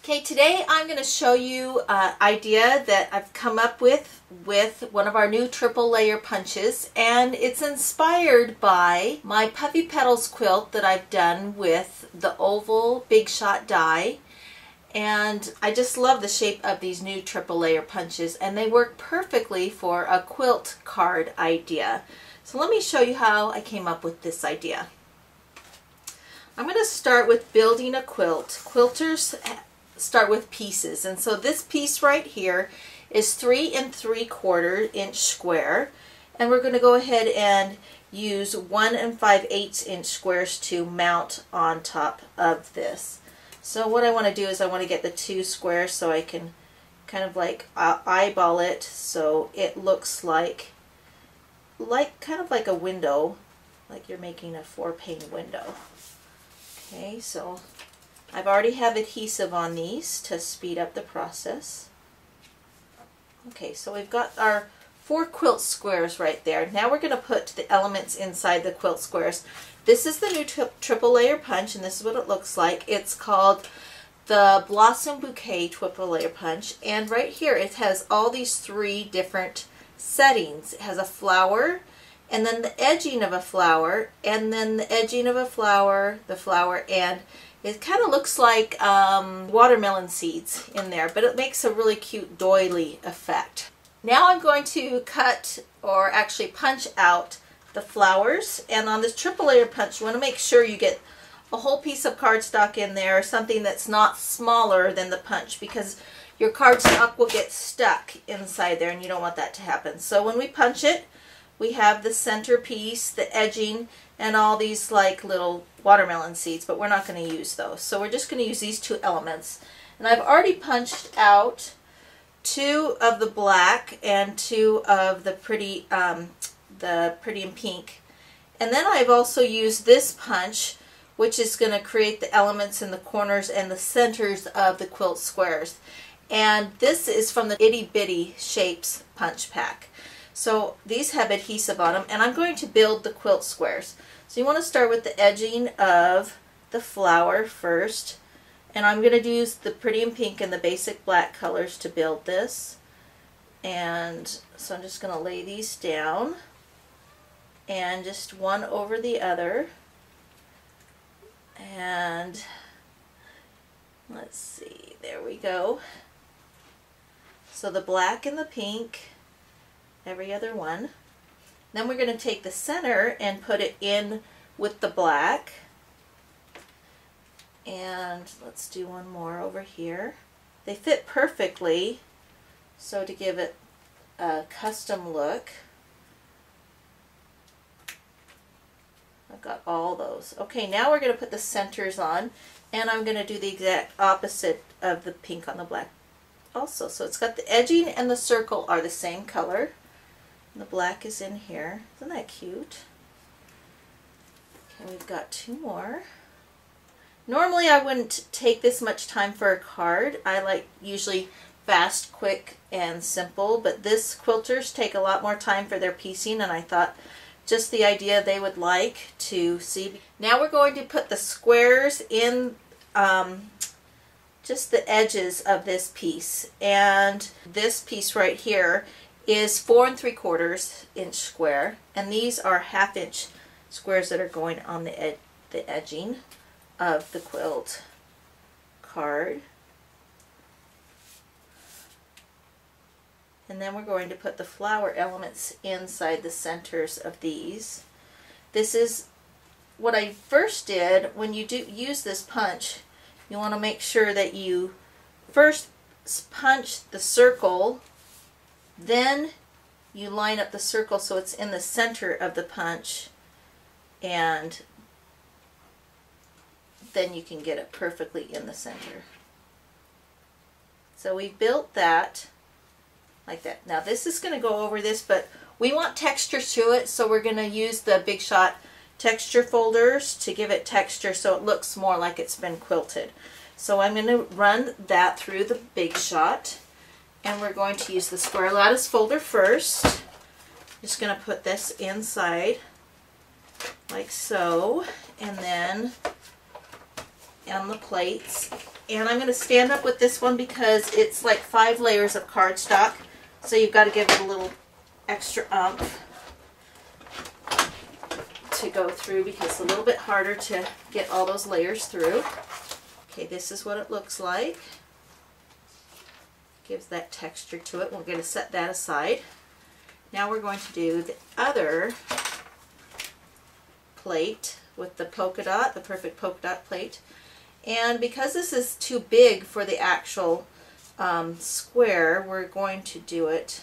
Okay, today I'm going to show you an idea that I've come up with one of our new triple layer punches, and it's inspired by my Puffy Petals quilt that I've done with the oval Big Shot die. And I just love the shape of these new triple layer punches, and they work perfectly for a quilt card idea. So let me show you how I came up with this idea. I'm going to start with building a quilt. Quilters start with pieces, and so this piece right here is 3 3/4 inch square, and we're going to go ahead and use 1 5/8 inch squares to mount on top of this. So what I want to do is I want to get the 2 squares so I can kind of like eyeball it so it looks like kind of like a window, like you're making a 4-pane window. Okay, so I've already have adhesive on these to speed up the process. Okay, so we've got our 4 quilt squares right there. Now we're going to put the elements inside the quilt squares. This is the new triple layer punch, and this is what it looks like. It's called the Blossom Bouquet triple layer punch, and right here it has all these 3 different settings. It has a flower, and then the edging of a flower, and then the edging of a flower, the flower, and it kind of looks like watermelon seeds in there, but it makes a really cute doily effect. Now I'm going to cut, or actually punch out, the flowers. And on this triple layer punch, you want to make sure you get a whole piece of cardstock in there, something that's not smaller than the punch, because your cardstock will get stuck inside there and you don't want that to happen. So when we punch it, we have the center piece, the edging, and all these like little watermelon seeds, but we're not going to use those. So we're just going to use these 2 elements. And I've already punched out 2 of the black and 2 of the pretty and pink. And then I've also used this punch, which is going to create the elements in the corners and the centers of the quilt squares. And this is from the Itty Bitty Shapes punch pack. So these have adhesive on them, and I'm going to build the quilt squares. So you want to start with the edging of the flower first, and I'm going to use the pretty and pink and the basic black colors to build this. And so I'm just going to lay these down, and just one over the other. And let's see, there we go. So the black and the pink, every other one. Then we're going to take the center and put it in with the black. And let's do one more over here. They fit perfectly, so to give it a custom look, I've got all those. Okay, now we're going to put the centers on, and I'm going to do the exact opposite of the pink on the black also. So it's got the edging and the circle are the same color. The black is in here. Isn't that cute? Okay, we've got 2 more. Normally I wouldn't take this much time for a card. I like usually fast, quick, and simple, but this quilters take a lot more time for their piecing, and I thought just the idea they would like to see. Now we're going to put the squares in just the edges of this piece, and this piece right here is 4 3/4 inch square, and these are 1/2 inch squares that are going on the edging of the quilt card. And then we're going to put the flower elements inside the centers of these. This is what I first did. When you do use this punch, you want to make sure that you first punch the circle, then you line up the circle so it's in the center of the punch, and then you can get it perfectly in the center. So we built that like that. Now this is going to go over this, but we want texture to it, so we're going to use the Big Shot texture folders to give it texture so it looks more like it's been quilted. So I'm going to run that through the Big Shot, and we're going to use the square lattice folder first. Just going to put this inside like so, and then and the plates. And I'm going to stand up with this one because it's like 5 layers of cardstock, so you've got to give it a little extra oomph to go through because it's a little bit harder to get all those layers through. Okay, this is what it looks like. Gives that texture to it. We're going to set that aside. Now we're going to do the other plate with the polka dot, the perfect polka dot plate. And because this is too big for the actual square, we're going to do it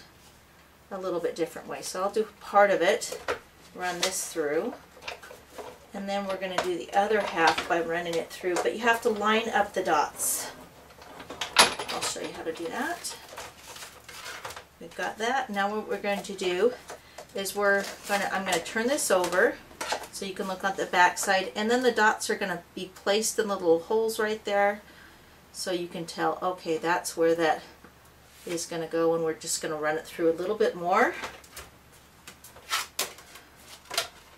a little bit different way. So I'll do part of it, run this through, and then we're going to do the other half by running it through, but you have to line up the dots. I'll show you how to do that. We've got that. Now what we're going to do is I'm going to turn this over so you can look on the back side, and then the dots are going to be placed in the little holes right there so you can tell, okay, that's where that is going to go, and we're just going to run it through a little bit more.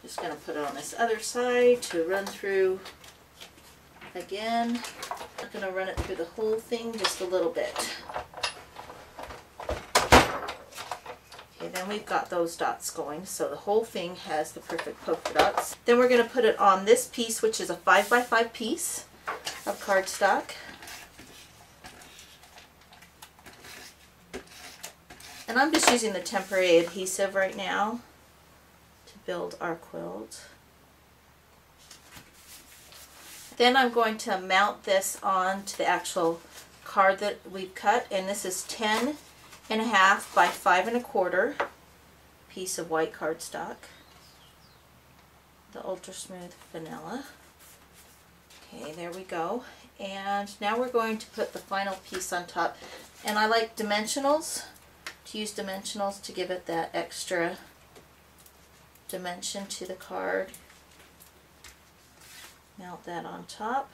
Just going to put it on this other side to run through again. I'm going to run it through the whole thing just a little bit. Okay, then we've got those dots going, so the whole thing has the perfect polka dots. Then we're going to put it on this piece, which is a 5x5 piece of cardstock. And I'm just using the temporary adhesive right now to build our quilt. Then I'm going to mount this onto the actual card that we've cut, and this is 10.5 by 5 1/4 piece of white cardstock, the ultra smooth vanilla. Okay, there we go. And now we're going to put the final piece on top, and I like dimensionals, to use dimensionals to give it that extra dimension to the card. Mount that on top.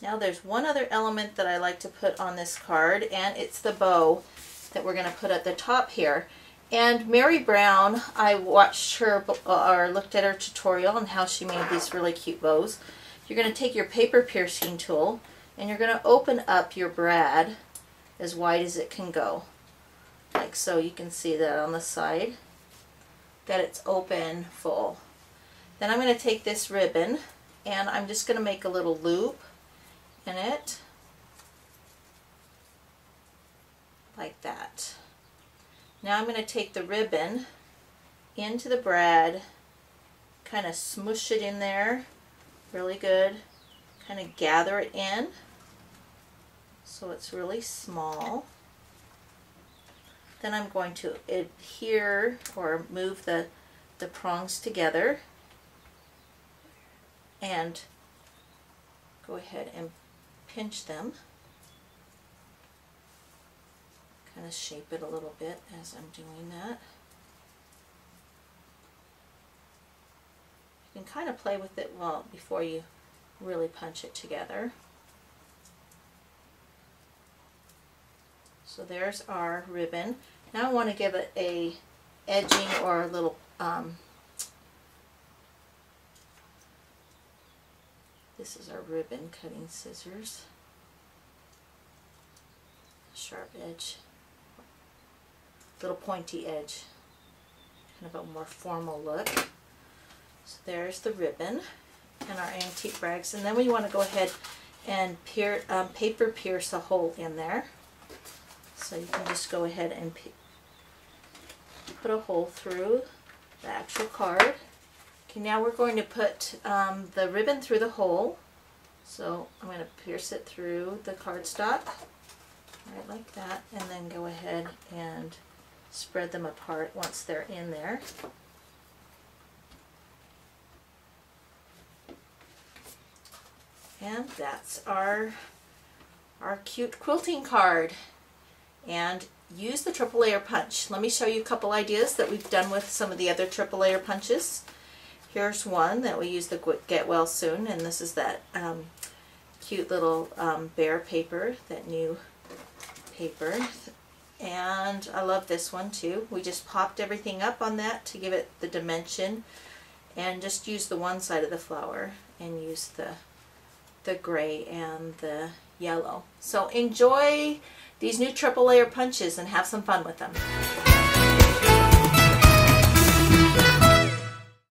Now there's one other element that I like to put on this card, and it's the bow that we're going to put at the top here. And Mary Brown, I watched her or looked at her tutorial on how she made these really cute bows. You're going to take your paper piercing tool and you're going to open up your brad as wide as it can go, like so. You can see that on the side that it's open full. Then I'm going to take this ribbon and I'm just going to make a little loop in it, like that. Now I'm going to take the ribbon into the brad, kind of smoosh it in there really good, kind of gather it in so it's really small. Then I'm going to adhere or move the prongs together and go ahead and pinch them. Kind of shape it a little bit as I'm doing that. You can kind of play with it well before you really punch it together. So there's our ribbon. Now I want to give it a edging or a little this is our ribbon cutting scissors. Sharp edge, little pointy edge, kind of a more formal look. So there's the ribbon and our antique rags, and then we want to go ahead and paper pierce a hole in there. So you can just go ahead and put a hole through the actual card. Okay, now we're going to put the ribbon through the hole. So I'm going to pierce it through the cardstock, right like that, and then go ahead and spread them apart once they're in there. And that's our cute quilting card. And use the triple layer punch. Let me show you a couple ideas that we've done with some of the other triple layer punches. Here's one that we use the Get Well Soon, and this is that cute little bear paper, that new paper. And I love this one too. We just popped everything up on that to give it the dimension. and just use the one side of the flower and use the gray and the yellow. So enjoy these new triple layer punches and have some fun with them.